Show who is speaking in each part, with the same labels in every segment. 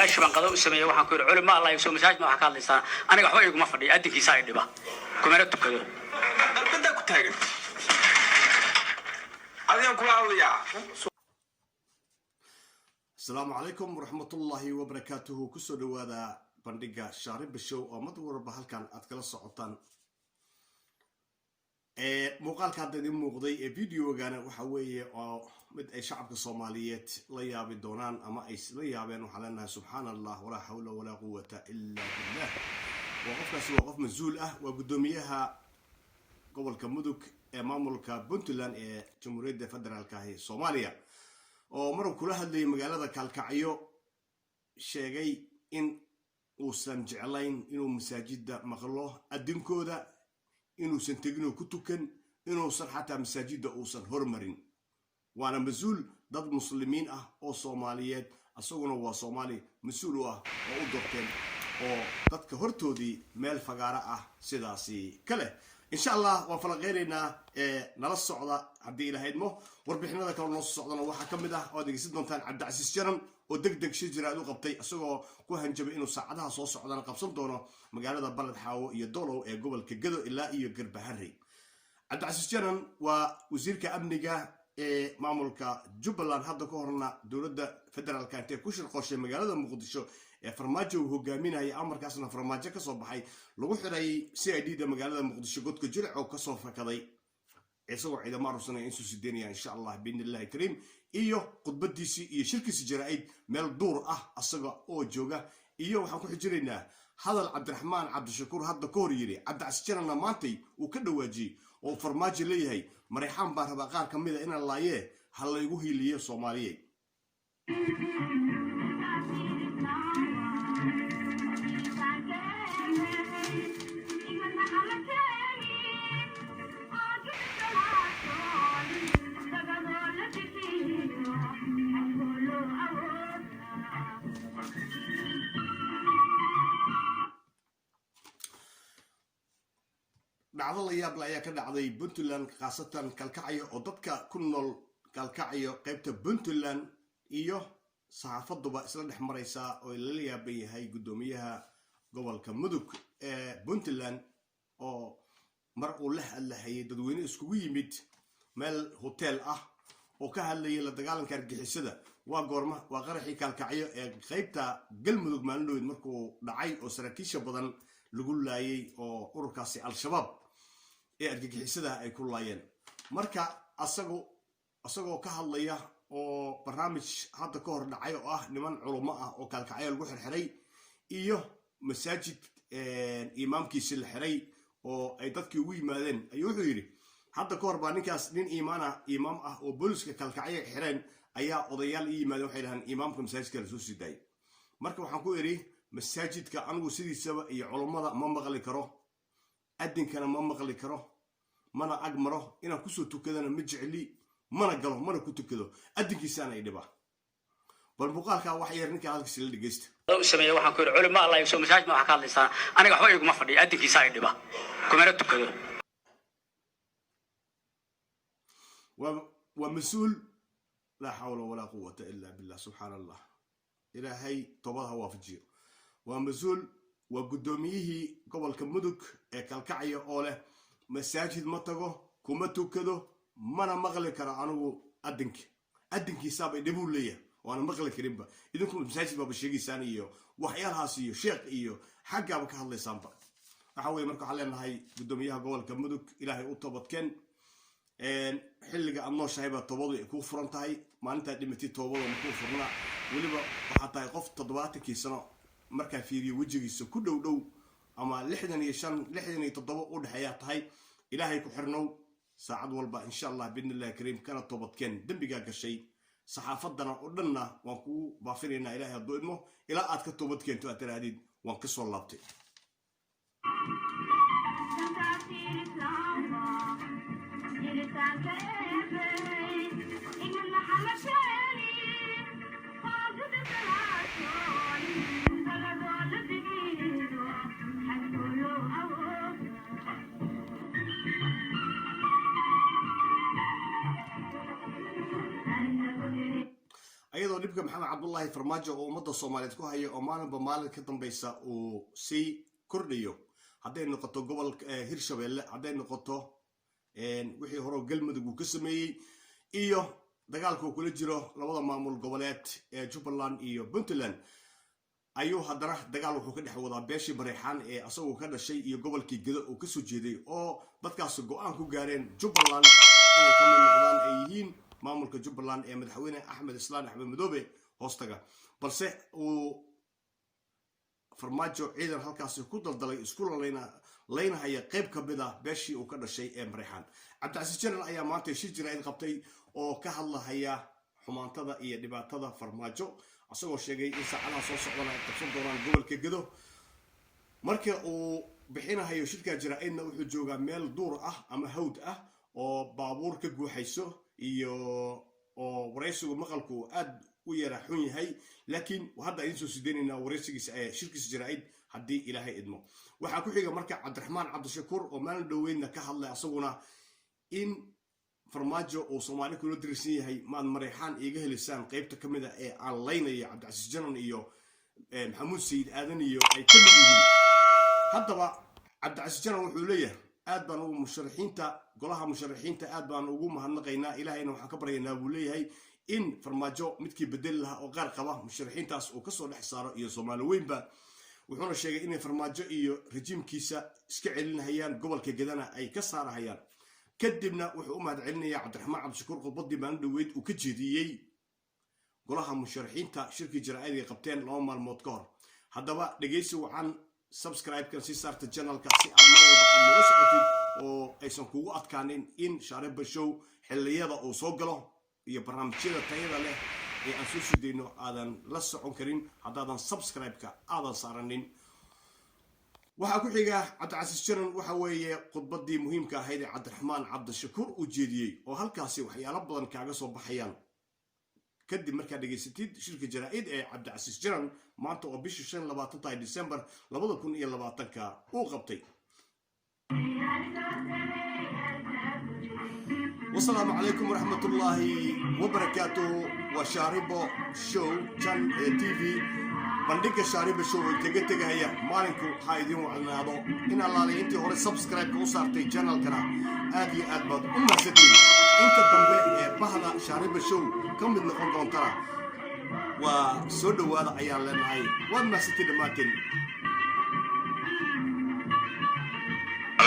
Speaker 1: شبان قضاء السمية وحنا كل علماء الله يسوي مساج ما حكى الله لسان أنا قحوي يقوم فدي أديك يساعد بقى كمرت كذا
Speaker 2: بدك كتاجر أنا كواوية
Speaker 3: السلام عليكم ورحمة الله وبركاته كسر هذا بندقة شارب بالشو ومدور بهالكان أتكلم صعوتان مقال كذا دي مقضي فيديو كان وحوي مد أي شعب الصوماليات لا يابي دونان أما أي لا يابين وحلنا سبحان الله ولا حول ولا قوة إلا بالله وقفنا سوى وقف مزول وقدوميها قبل كمدك مملكة بنتلان جمهورية فدرال كاهي صوماليا ومروا كلها اللي مقالة كالكعيو شيء إن وسن جعلين إنه مساجد مغلوه الدين كودا إنه سنتجنو كتوكن إنه صار حتى مساجد أوصل هرمرين وأنا مسؤول ضد مسلمين أو صوماليات أصوغنا هو صومالي مسؤول وأودرتين وضد كهرتو دي مال فقارة سداسي كله إن شاء الله وفرق غيرنا نرص صعدة عبدي إلى هيدمه وربحنا ذاك النص صعدنا وحكم ده ودق سيدنا تان عبد العزيز جرم ودق شجرة ذو قبطي أسوق كوهن جب إنه ساعدها صوص صعدنا قبصن دونه مقالة بلد حاو يدولو قبل كجدو إلا يقرب هري عبد العزيز جرم ووزير كأمنية مملكة جبلان هذا كورنا دولة فدرال كانت كوشر قوشة مقالة مقدشة فرماجو هجامين هي أمر كاسنا فرماجة كصوب حي لو حري سعيد ده مقالة مقدشة قد كجرع أو كصوف كذي يسوع إذا ما رسنا إنسوس الدنيا إن شاء الله بإذن الله الكريم قد بدي شركة سجرائيد مال دور الصقع أو جوجا وحنكون حجرنا هذا عبد الرحمن عبد الشكور هذا كوريري عبد العزيزنا مانتي وكده واجي وفرماجة ليه هي مريحان بارها بقار كمية إن الله يه هلا يقوه ليه صومالية dhacdo la yaab leh ayaa ka dhacday Puntland khaasatan kalkacyo oo dadka ku nool kalkacyo qaybta Puntland iyo saxaafaduba isla dhex maraysa oo la yaabay yahay gudoomiyaha gobolka Mudug ee Puntland oo mar uu la hadlayay dadweyne iskugu yimid meel hotel oo ka hadlayay la dagaalanka argixisada waa goorma waa qaraxii kalkacyo ee qaybta galmudug maalmood markuu dhacay oo saraakiisha badan lagu laayay oo ururkaasi al-shabaab argagixisada ay ku laayeen marka asagoo ka hadlaya oo barnaamij hadda ka hor dhacay oo niman culimo oo kalkacyo lagu xirxiray iyo masaajid imaamkiisa la xiray oo ay dadkii ugu yimaadeen ayuu wuxuu yiri hadda ka hor baa ninkaas nin imaam oo booliska kalkacyo xireen ayaa odayaal yimaadeen waxay dhahan imaamka masaajidka la soo siday marka waxaan ku iri masaajidka anigu sidiisaba iyo culimada ma maqli karo adinkana ma maqli karo mana agmaro inaan ku soo tukadana ma jecli mana galo mana ku tukado adinkiisana ay dhiba bal muuqaalka wax yar ninka halkiisa la dhageysta
Speaker 1: السمية وحنا كل علماء الله يسوي مساج ما حكى الله لسان أنا قحوي يقوم فدي أديك يساعد بقى كمرت كذا
Speaker 3: ومسؤول لا حول ولا قوة إلا بالله سبحان الله إلهي طبعها وافجير ومسؤول وقدوميه قبل كمدك كالكعية أوله مساجد متقو كمتو كدو مانا مغلي كرا عنو أدنك يسابي دبول ليه وانا مغلي كريمبا إذنكم مساجد بابا الشيقي ساني إيو وحيال هاسي إيو شيق إيو حقا بك هالله سامبا أحاولي مركو حالينا هاي قدوميها قبل كمدك إلهي أطبط كان حلقة أنو شايبة طبضو يكون فرنتهاي ما أنت دمتي طبضو مكون فرنا وليبا وحتى يقف تضباتك يسنو marka fiiriyo wajigiisa ku dhow ama 65 toddoba u dhaxayay ilaahay ku xirnow saacad walba insha Allah bidnillah kariim kana toobadkeen dambiga gashay saxaafadana oo dhanna waan ku baafinayna ilaahay haduu idmo ila aad ka toobadkeento aad tiraadid waan ka soo laabtay ayadoo dhibka maxamed cabdullaahi farmaajo oo ummadda soomaaliyeed ku haya oo maalinba maalin ka dambaysa uu sii kordhayo hadday noqoto gobolka hirshabeelle hadday noqoto wixii hore galmudug uu ka sameeyey iyo dagaalka uu kula jiro labada maamul goboleed ee jubbaland iyo puntland ayuu haddana dagaal wuxuu ka dhex wadaa beeshii mareexaan ee asagoo ka dhashay iyo gobolkii gedo uu kasoo jeeday oo dadkaasi go-aan ku gaareen jubbaland inay ka mid noqdaan ay yihiin maamulka jubbaland ee madaxweyne axmed islaan axmed madoobe hoostaga balse uu farmaajo ciidan halkaasi ku daldalay isku laynahaya qayb ka mid ah beeshii uu ka dhashay ee mareexaan cabdicasiis janan ayaa maanta shir jira in qabtay oo ka hadlahaya xumaantada iyo dhibaatada farmaajo asagoo sheegay in saacadaha soo socdana ay qabsan doonaan gobolka gedo marka uu bixinahayo shirka jaraa'idna wuxuu joogaa meel duur ah ama hawd ah oo baabuur ka guuxayso iyo oo waraysigu maqalku aad u yara xun yahay laakiin hadda idin soo sideynayna waraysigiisa shirkiisa jaraa'id haddii ilaahay idmo waxaa ku xiga marka cabdiraxmaan cabdishakuur oo maalin dhoweydna ka hadlay asaguna in farmaajo uu soomaali kula dirsan yahay maad mareexaan iiga helisaan qaybta ka mid ah ee aan laynaya cabdicasiis janan iyo maxamuud sayid aadan iyo ay ka mid yihiin haddaba cabdicasiis janan wuxuu leeyahay aad baan ugu musharaxiinta golaha musharaxiinta aad baan ugu mahadnaqaynaa ilaahayna waxaan ka baryaynaa buu leeyahay in farmaajo midkii bedeli lahaa oo qaar qaba musharaxiintaas uu kasoo dhex saaro iyo soomaali weynba wuxuuna sheegay inay farmaajo iyo rajiimkiisa iska celinahayaan gobolka gedana ay ka saarahayaan kadibna wuxuu u mahad celinayaa cabdiraxmaan cabdishakuur khudbadii maalin dhoweyd uu ka jeediyey golaha musharaxiinta shirkii jaraa'id ay qabteen 2 maalmood ka hor haddaba dhegeysi waxaan subscribe-kan si saarta channelka si aad mar walba aad nooga socotid oo aysan kugu adkaanin in Shaariba Show xilliyada uu soo galo iyo barnaamijyada tayada leh ee aan soo sideyno aadan la socon karin haddaadan subscribe-ka aadan saaranin waxaa ku xiga cabdicasiis janan waxa weeye khudbadii muhiimka ahayd ee cabdiraxmaan cabdishakuur uu jeediyey oo halkaasi waxyaalo badan kaaga soo baxayaan kadib markaa dhegaysatid shirka jaraa'id ee cabdicasiis janan maanta oo bishii 25 December 2020 uu qabtay والسلام عليكم ورحمة الله وبركاته وشاربو شو جان تي في بندق شاربو شو تجتجه هي مالكو هايدين وعنادو إن الله لي أنت هو سبسكرايب كوسارتي جانل كنا آدي أدبد ستين أنت تنبه بهذا شاربو شو كم من نقطة ترى وسودو هذا أيام لنا هاي ستين ماكن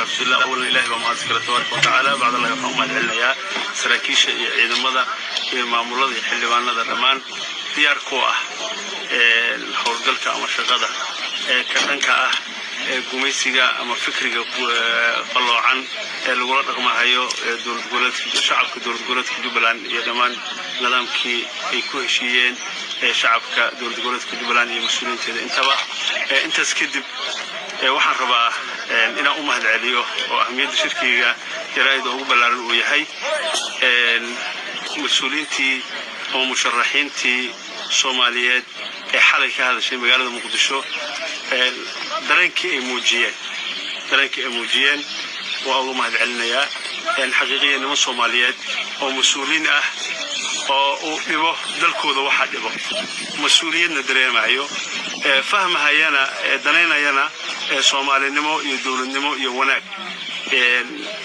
Speaker 4: بسم الله أولا إلهي وما أذكر تبارك وتعالى بعد الله يرحمه العليا سراكيش عيد ماذا معمول الله يحل وانا ذا الأمان ديار كواه الحورجلك أما شغادة كأنك قميصيجا أما فكريجا قالوا عن الولاد رقم هايو دول جولات شعب دول جولات كجبلان يدمان نظام كي يكون شيئين شعب كدول جولات كجبلان يمسؤولين كذا أنت سكدب waxaan rabaa inaan u mahad celiyo oo ahmiyada shirkiga jaraa'id ugu ballaaran uu yahay mas'uuliyiintii oo musharaxiintii Soomaaliyeed ee xalay ka hadashay magaalada Muqdisho dareenkii ay muujiyeen waa ugu mahad celinayaa xaqiiqiyan niman Soomaaliyeed oo mas'uuliin ah oo uu dhibo dalkooda waxa dhibo mas'uuliyadna dareemayo fahmahayana danaynayana Soomaalinimo iyo dawladnimo iyo wanaag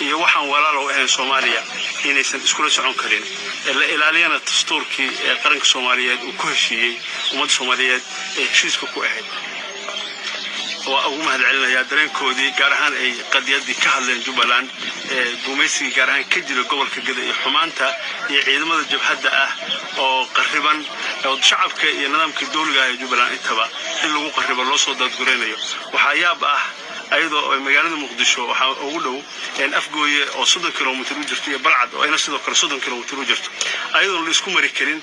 Speaker 4: iyo waxaan walaalo ahayn Soomaaliya inaysan isku socon karin la ilaaliyana dastuurkii qaranka Soomaaliyeed uu ku heshiiyay ummadda Soomaaliyeed ee heshiiska ku ahayd waa ugu mahad celinayaa dareenkoodii gaar ahaan ay qadiyadii ka hadleen Jubbaland gumaysiga gaar ahaan ka jira gobolka Gedo iyo xumaanta iyo ciidamada jabhadda ah oo qariban oo shacabka iyo nidaamka dawliga ah ee Jubbaland intaba in lagu qaribo loo soo dadgureynayo waxa yaab ah ayadoo magaalada Muqdisho waxa ugu dhow afgooye oo 30 kilomitir u jirto iyo balcad oo ayna sidoo kale 30 kilomitir u jirto ayadoo la isku mari karin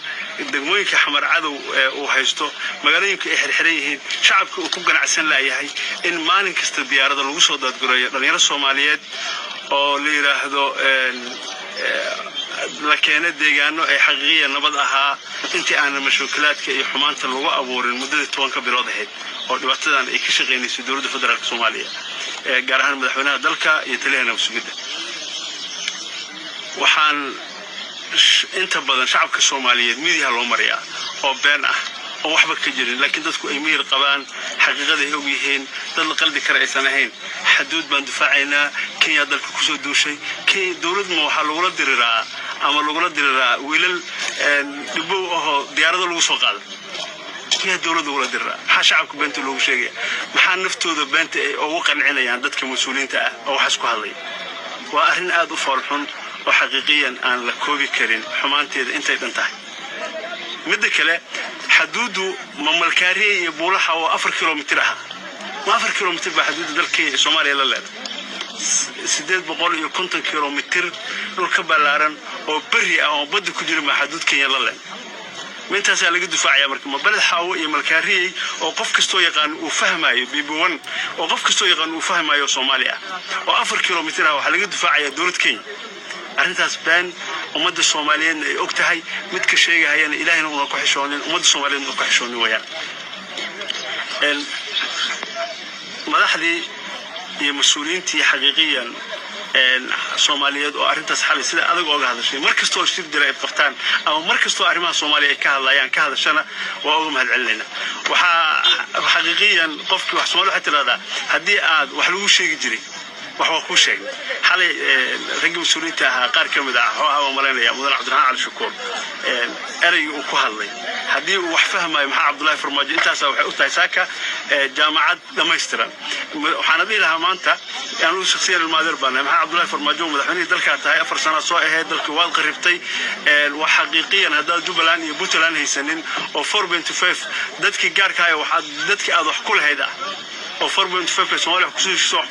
Speaker 4: degmooyinka xamar cadow uu haysto magaalooyinka ay xirxiran yihiin shacabka uu ku ganacsan laayahay in maalin kasta diyaarada lagu soo dadgureeyo dhalinyaro Soomaaliyeed oo la yiraahdo لكن deegaano ay xaqiiqiya nabad ahaa intii aan mashruucaadka iyo xumaanta lagu abuurin muddada 10 bilood ahayd oo dhibaatadan ay ka shaqeynayso dawladda federaalka Soomaaliya gaar ahaan madaxweynaha dalka iyo taliyaha nabadgelyada waxaan inta badan shacabka Soomaaliyeed midiyaha loo mariyaa oo been ah oo waxba ka jirin laakiin dadku ay miyir qabaan xaqiiqada ay og yihiin dad la qalbi kara aysan ahayn xuduud baan difaacaynaa Kenya dalka ku soo duushay Kenya dawladna waxa lagula diriraa wiilal dhibow oo diyaarado lagu soo qaaday Kenya dawladda wala diraa waxa shacabku beenta loogu sheegay maxaa naftooda beenta ay ugu qancinayaan dadka mas'uuliyiinta ah oo wax isku hadlay waa arrin aad u foolxun oo xaqiiqiyan aan la koobi karin xumaanteeda intay dhantahay midda kale xuduudu mamalkaariye iyo buulaha oo 4 kilomitir ah ma 4 kilomitir ba xuduuda dalka Soomaaliya la leedahay 850 kilomitir dhulka balaaran oo bari ah oo badda ku jira ma xuduud Kenya la leedahay mintaas laga difaacaya marka ma balad xaawo iyo malkaariye oo qof kasto yaqaan uu fahmayo bibuwan oo qof kasto yaqaan uu fahmayo Soomaaliya oo 4 kilomitir ah waxa laga difaacaya dawlad Kenya arrintaas baan ummadda Soomaaliyeed ay og tahay mid ka sheegayana Ilaahayna uu ku xishoonin ummadda Soomaaliyeed uu ku xishoonin wayaan madaxdii iyo mas'uuliyiintii xaqiiqiyan Soomaaliyeed oo arrintaas xal sida adag uga hadashay markastoo shir diray qabtaan ama markastoo arrimaha Soomaaliya ka hadlayaan ka hadashana waa uga mahadcelinayna waxa xaqiiqiyan qofkii wax Soomaali waxa tirada hadii aad wax lagu sheegi jiray wax ku sheeg xalay rag mas'uuliyiinta qaar kamid ah oo mareynaya Mudane Cabdiraxmaan Cali Shukuur eray uu ku hadlay hadii uu wax fahmayo maxaa Cabdullaahi Farmaajo intaas waxay u tahay saaka jaamacad dhameystiran waxaan adii lahaa maanta aanu shakhsiyan maadir baan maxaa Cabdullaahi Farmaajo madaxweynaha dalka tahay 4 sano soo ahayd dalka waad qaribtay wax xaqiiqiyan hadaa Jubbaland iyo Puntland haysanin oo 4.5 dadkii gaarka ah waxa dadkii aad wax ku lahayd oo 4.5 Soomaaliya ku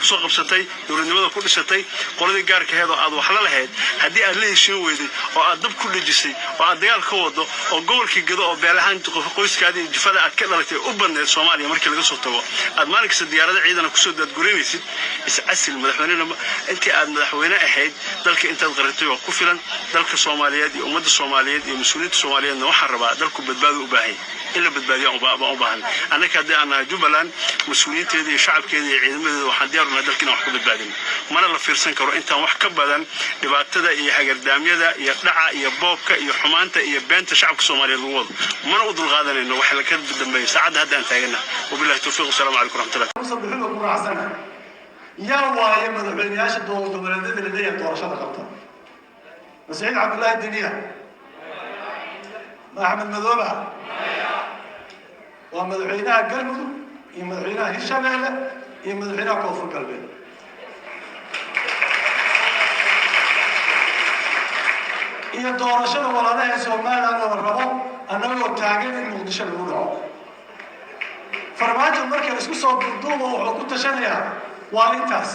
Speaker 4: soo qabsatay dawladnimada ku dhisatay qoladii gaarka ahayd oo aad wax la lahayd hadii aad la heshiin weyday oo aad dab ku dhajisay oo aad dagaal ka wado oo gobolkii gado oo beelahan qoyskaadii jifada aad ka dhalatay u badneed Soomaaliya markii laga soo tago aad maalinka diyaarada ciidan ku soo dadgurinaysid is-asil madaxweynaha intii aad madaxweyne ahayd dalka intaad qaratay oo ku filan dalka Soomaaliyeed iyo ummadda Soomaaliyeed iyo mas'uuliyiinta Soomaaliyeed waxa rabaa dalku badbaado u baahan ila badbaadiyo u baahan anaka hadii aan Jubbaland mas'uuliyiinteeda iyo shacabkeeda iyo ciidamadeeda waxaan diyaar u nahay dalkina wax ku badbaadin mana la fiirsan karo intaan wax ka badan dhibaatada iyo hagardaamyada iyo dhaca iyo boobka iyo xumaanta iyo beenta shacabka Soomaaliyeed lagu wado mana u dul qaadanayno wax la ka dambeeyo saacada hadda aan taagana wabillahi tawfiiq assalamu alaykum warahmatullahi
Speaker 5: يا وايا مدحوينياشا دولدada la leeyahay doorashada qabta Saciid Cabdullaahi Diniya Maxamed Madooba waa madaxweynaha Galmudug iyo madaxweynaha Hirshabeelle iyo madaxweynaha Koonfur Galbeed iyo doorashada walaalaha Soomaaliland oo rabo anagoo taagan in Muqdisho lagu dhaco farmaajo markay isku soo duuduubo wuxuu ku tashanayaa waa intaas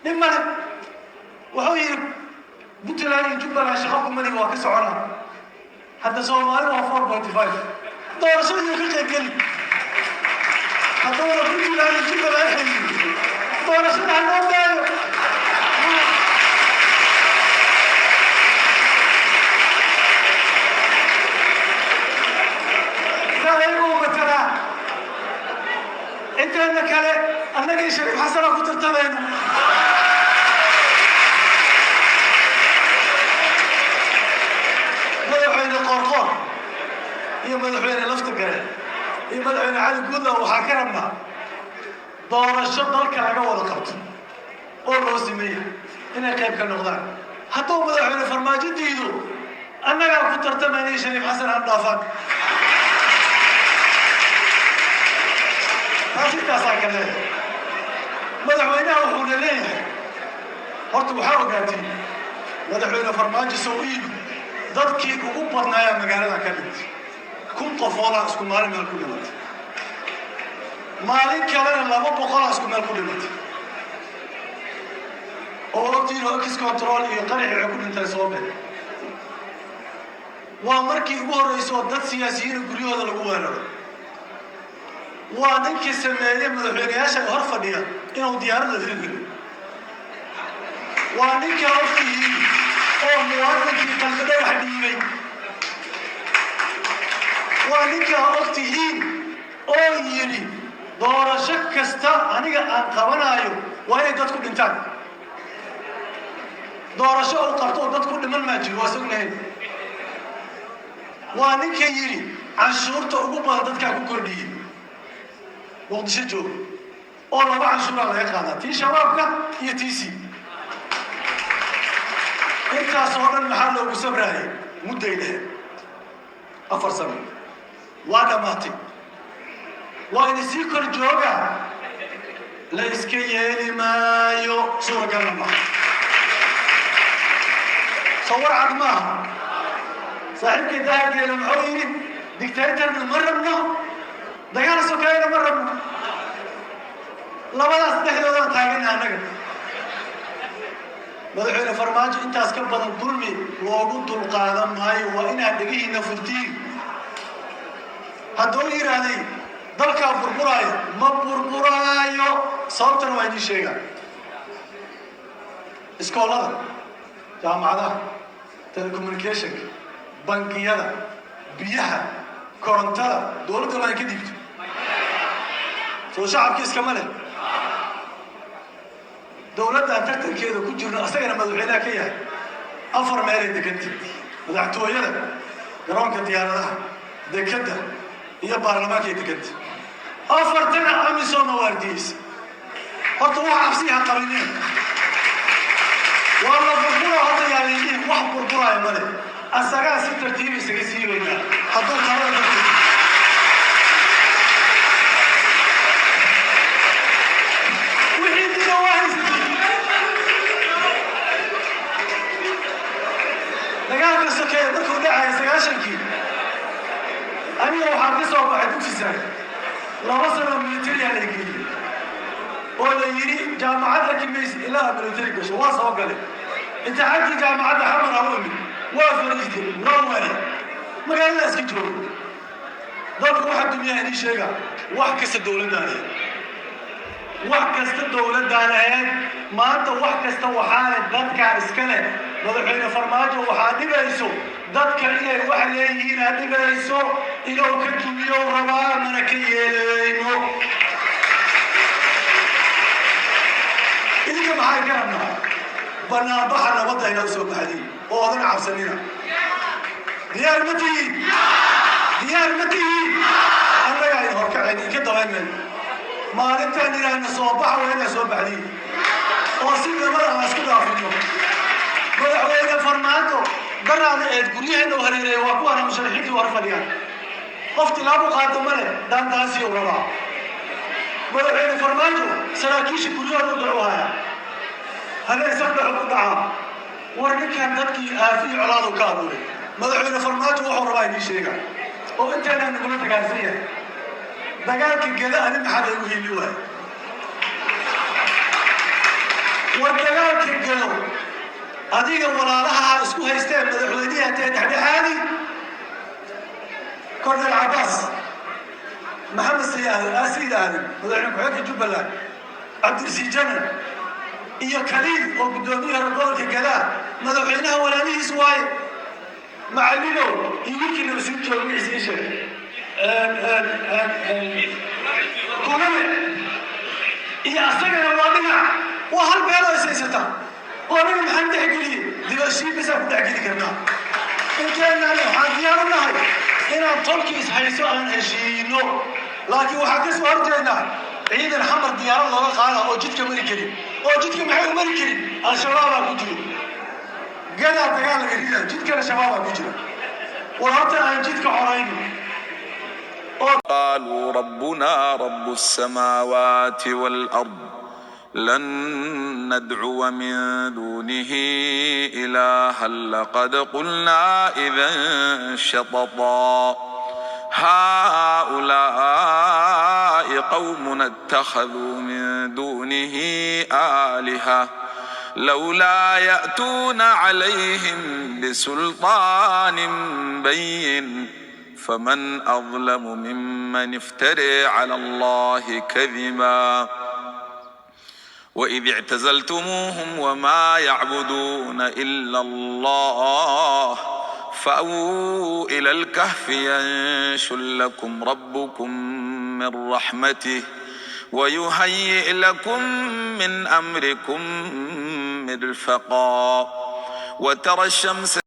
Speaker 5: nimana wuxuu yiri Puntland iyo Jubbaland shaqo kumani waa ka socona hadda Soomaaliya waa 4.5 doorashada ka qeybgal hadda wala Puntland iyo Jubbaland doorashada loo baayo انت انك انا شريف حسن كنت ترتبين مدحوينه قرقور هي مدحوينه لفتقره هي مدحوينه علي قوله وحاكرنا doorasho dalka laga wada qabto oo loo sameeyay inay qayb ka noqdaan haddii madaxweyne farmaajo diido annaga ku tartamayay shariif xasan handafan taasika kale madaxweynaha wuxuu leeyahay horta waxa ogaatay madaxweyne farmaajo soo iib dadkii ugu badnaa magaalada ka dhintay kun qof oo isku maalin meel ku dhintay maalin kalena 200 isku meel ku dhintay oo tiiro kis control iyo qarax ay ku dhintay Soomaaliya waa markii ugu horeysay dad siyaasiyiin guryahooda lagu weeraray waa ninkii sameeyay madaxweynayaasha hor fadhiya inuu diyaarada fiiriyo waa ninkii hortii oo muwaadiniinta qalbada wax dhiibay waa ninkii hortii oo yiri doorasho kasta aniga aan qabanayo waa inay dadku dhintaan doorasho oo qabto dadku dhiman ma jiro waa sugnayn وأنا كيري عن شرطة أقوم ضدك كردي وقتش جو والله ما عن شرطة على هذا في شبابك يتيسي أنت صورنا المحل وبسبراهي مدة إليه أفر سنة وانا ماتي وإن سيكر جوغا ليس كيالي مايو صورة قلما صور عقمها صاحب كده قال المعوين ديكتاتر من مرة منه دقال سكاية مرة منه لا بلا استحيل ولا تاقلنا نقل مدحونا فرماج انت اسكبر الظلمي وقلت القادم هاي وإنها دقيه نفلتين هدول يرادي dalka burburaayo ma burburaayo sababtana waa idin sheegaa iskoolada jaamacadaha telecommunication bankiyada biyaha korontada dowladda waa ka dibto soo shacabka iskama leh dowladda tartankeeda ku jirno asagana madaxweynaha ka yahay afar meel ay degantay madaxtooyada garoonka diyaaradaha dekada iyo baarlamaanka ay degantay أفرتنا أمسون وارديس هتروح عفسيها قرينين والله بربورة هذا يعني واحد بربورة يا ملك السجاء ستة تيجي سجسي بينا هتروح قرار بربورة وحيدنا واحد لقاك السكين ذكر داعي سجاشنكي أنا لو حافظه بعد في سنة لا وصل الميليتري على الجيل ولا يري جامعة كميس إلى الميليتري كش واصل وقال أنت عندي جامعة حمر أومي وافريقيا نواري ما قال الناس كتير ضرب واحد دنيا هني شيء واحد كست الدولة دانية واحد كست الدولة دانية ما أنت واحد كست وحالة ضد كإسكنة مدحين فرماجة وحادي بيسو ضد كإيه واحد يجي هادي بيسو إلى كتب يوم ربع من كيلينو إذا كم حاجة كنا بنا بحر نبض هنا وسوق حديد وهذا عبسنينا ديار متي أنا يعني هركع يعني كده وين ما نتاني لأن صوبح وهنا سوق حديد وصلنا مرة أسكت عفينه مرة وين فرمانته قرر تقولي إنه هريري وأكو أنا مشرحيتي وأرفليان قفتي لابو قادم ماله دان داسي وربا مرة وين فرمانته سراكيش كلها ندعوها هذا يسبح بدعاء ورنك كان تبكي في علاض كابوري مدحونا فرماته وحور بايدي شيئا وانت انا نقول لك عارفيه دقالك كذا انا ما حدا يقول لي واحد ودقالك كذا هذيك ولا لها اسكو هيستين مدحونيها تحدي حالي كرد العباس محمد السيد هذا مدحونا كحيك جبلان عبد السجن iyo kaliin oo gudoomiyaha gobolka Galaa madaxweynaha walaalihiis waay macallino iwikii la soo joogay isii kulame iyo asagana wadina waa hal beelo isaysata oo aniga maxaan dhexgeliyay dibashii bisa ku dhexgeli karnaa inteena waxaan diyaar u nahay inaan tolkiis hayso aan heshiino laakiin waxaa ka soo horjeednaa عيد الحمر ديار الله قال أو جدك مريكري أو جدك محيو مريكري الشباب كجرو قال تقال غريزة جدك الشباب كجرو وهذا عن جدك عرين
Speaker 2: قالوا ربنا رب السماوات والأرض لن ندعو من دونه إلها لقد قلنا إذا شططا هؤلاء قوم اتخذوا من دونه آلهة لولا يأتون عليهم بسلطان بين فمن أظلم ممن افترى على الله كذبا وإذ اعتزلتموهم وما يعبدون إلا الله فأووا إلى الكهف ينشر لكم ربكم من رحمته ويهيئ لكم من أمركم مرفقا وترى الشمس